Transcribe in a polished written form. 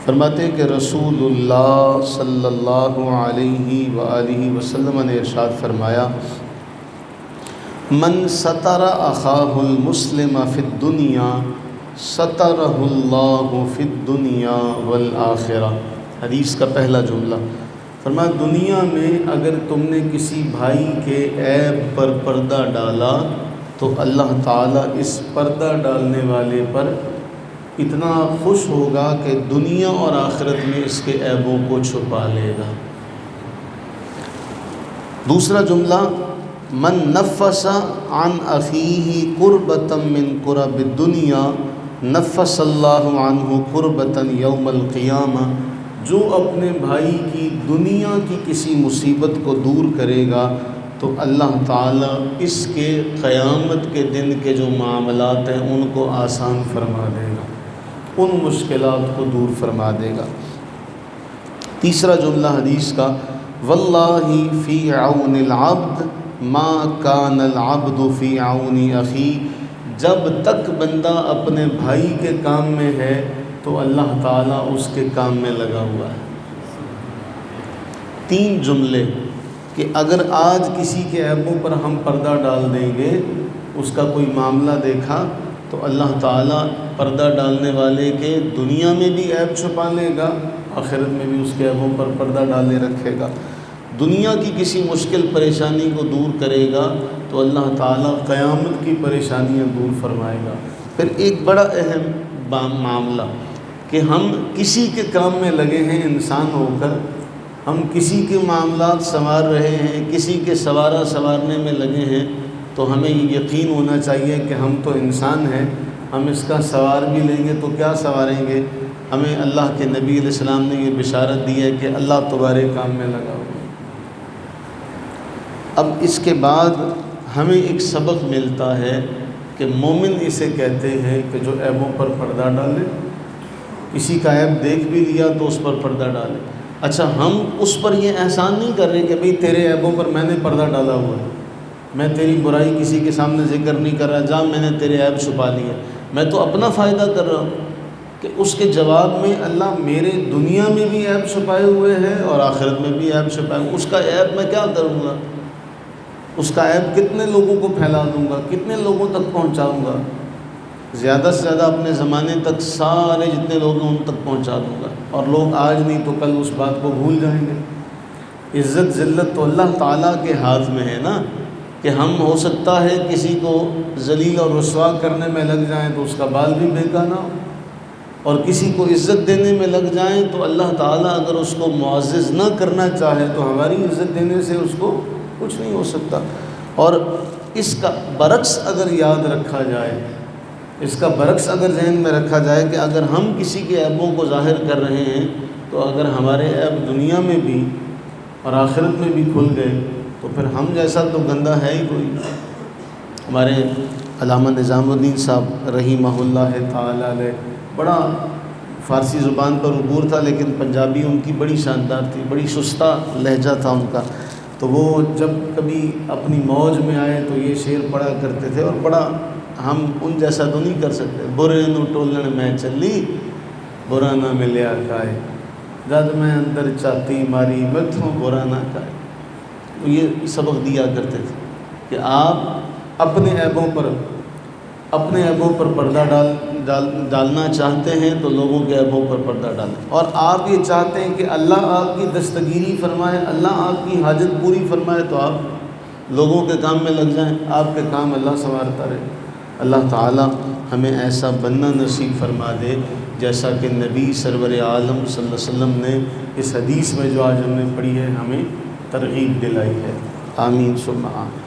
فرماتے ہیں کہ رسول اللہ صلی اللہ علیہ وآلہ وسلم نے ارشاد فرمایا، من ستر اخاہ المسلم فی الدنیا سترہ اللہ فی الدنیا والآخرہ۔ حدیث کا پہلا جملہ فرمایا، دنیا میں اگر تم نے کسی بھائی کے عیب پر پردہ ڈالا تو اللہ تعالیٰ اس پردہ ڈالنے والے پر اتنا خوش ہوگا کہ دنیا اور آخرت میں اس کے عیبوں کو چھپا لے گا۔ دوسرا جملہ، من نفس عن اخیہ قربۃ من قرب الدنیا نفس اللہ عنہ قربۃ یوم القیامہ۔ جو اپنے بھائی کی دنیا کی کسی مصیبت کو دور کرے گا تو اللہ تعالیٰ اس کے قیامت کے دن کے جو معاملات ہیں ان کو آسان فرما دے گا، ان مشکلات کو دور فرما دے گا۔ تیسرا جملہ حدیث کا، واللہ فی عون العبد ما کان العبد فی عون اخی۔ جب تک بندہ اپنے بھائی کے کام میں ہے تو اللہ تعالیٰ اس کے کام میں لگا ہوا ہے۔ تین جملے کہ اگر آج کسی کے عیبوں پر ہم پردہ ڈال دیں گے، اس کا کوئی معاملہ دیکھا تو اللہ تعالیٰ پردہ ڈالنے والے کے دنیا میں بھی عیب چھپا لے گا، آخرت میں بھی اس کے عیبوں پر پردہ ڈالے رکھے گا۔ دنیا کی کسی مشکل پریشانی کو دور کرے گا تو اللہ تعالیٰ قیامت کی پریشانیاں دور فرمائے گا۔ پھر ایک بڑا اہم معاملہ کہ ہم کسی کے کام میں لگے ہیں، انسان ہو کر ہم کسی کے معاملات سنوار رہے ہیں، کسی کے سنوارنے میں لگے ہیں، تو ہمیں یہ یقین ہونا چاہیے کہ ہم تو انسان ہیں، ہم اس کا سوار بھی لیں گے تو کیا سنواریں گے؟ ہمیں اللہ کے نبی علیہ السلام نے یہ بشارت دی ہے کہ اللہ تمہارے کام میں لگا ہوا۔ اب اس کے بعد ہمیں ایک سبق ملتا ہے کہ مومن اسے کہتے ہیں کہ جو عیبوں پر پردہ ڈالے، کسی کا عیب دیکھ بھی لیا تو اس پر پردہ ڈالے۔ اچھا، ہم اس پر یہ احسان نہیں کر رہے کہ بھئی تیرے عیبوں پر میں نے پردہ ڈالا ہوا ہے، میں تیری برائی کسی کے سامنے ذکر نہیں کر رہا، جا میں نے تیرے عیب چھپا لیے، میں تو اپنا فائدہ کر رہا ہوں۔ کہ اس کے جواب میں اللہ میرے دنیا میں بھی عیب چھپائے ہوئے ہیں اور آخرت میں بھی عیب چھپائے ہوئے، اس کا عیب میں کیا کروں گا؟ اس کا عیب کتنے لوگوں کو پھیلا دوں گا، کتنے لوگوں تک پہنچاؤں گا؟ زیادہ سے زیادہ اپنے زمانے تک سارے جتنے لوگ ہیں ان تک پہنچا دوں گا، اور لوگ آج نہیں تو کل اس بات کو بھول جائیں گے۔ عزت ذلت تو اللہ تعالیٰ کے ہاتھ میں ہے نا، کہ ہم ہو سکتا ہے کسی کو ذلیل اور رسوا کرنے میں لگ جائیں تو اس کا بال بھی بےگانہ ہو، اور کسی کو عزت دینے میں لگ جائیں تو اللہ تعالیٰ اگر اس کو معزز نہ کرنا چاہے تو ہماری عزت دینے سے اس کو کچھ نہیں ہو سکتا۔ اور اس کا برعکس اگر یاد رکھا جائے، اس کا برعکس اگر ذہن میں رکھا جائے کہ اگر ہم کسی کے عیبوں کو ظاہر کر رہے ہیں تو اگر ہمارے عیب دنیا میں بھی اور آخرت میں بھی کھل گئے تو پھر ہم جیسا تو گندہ ہے ہی کوئی۔ ہمارے علامہ نظام الدین صاحب رحمہ اللہ تعالیٰ علیہ بڑا فارسی زبان پر عبور تھا، لیکن پنجابی ان کی بڑی شاندار تھی، بڑی شستہ لہجہ تھا ان کا۔ تو وہ جب کبھی اپنی موج میں آئے تو یہ شعر پڑھا کرتے تھے، اور بڑا ہم ان جیسا تو نہیں کر سکتے۔ برے نو ٹولن میں چلی برا نہ ملیا کائے، جد میں اندر چاتی ماری متھوں برا نہ کائے۔ تو یہ سبق دیا کرتے تھے کہ آپ اپنے عیبوں پر پردہ ڈالنا چاہتے ہیں تو لوگوں کے عیبوں پر پردہ ڈالیں، اور آپ یہ چاہتے ہیں کہ اللہ آپ کی دستگیری فرمائے، اللہ آپ کی حاجت پوری فرمائے، تو آپ لوگوں کے کام میں لگ جائیں، آپ کے کام اللہ سنوارتا رہے۔ اللہ تعالیٰ ہمیں ایسا بننا نصیب فرما دے جیسا کہ نبی سرور عالم صلی اللہ علیہ وسلم نے اس حدیث میں جو آج ہم نے پڑھی ہے ہمیں ترغیب دلائی ہے۔ آمین ثم آمین۔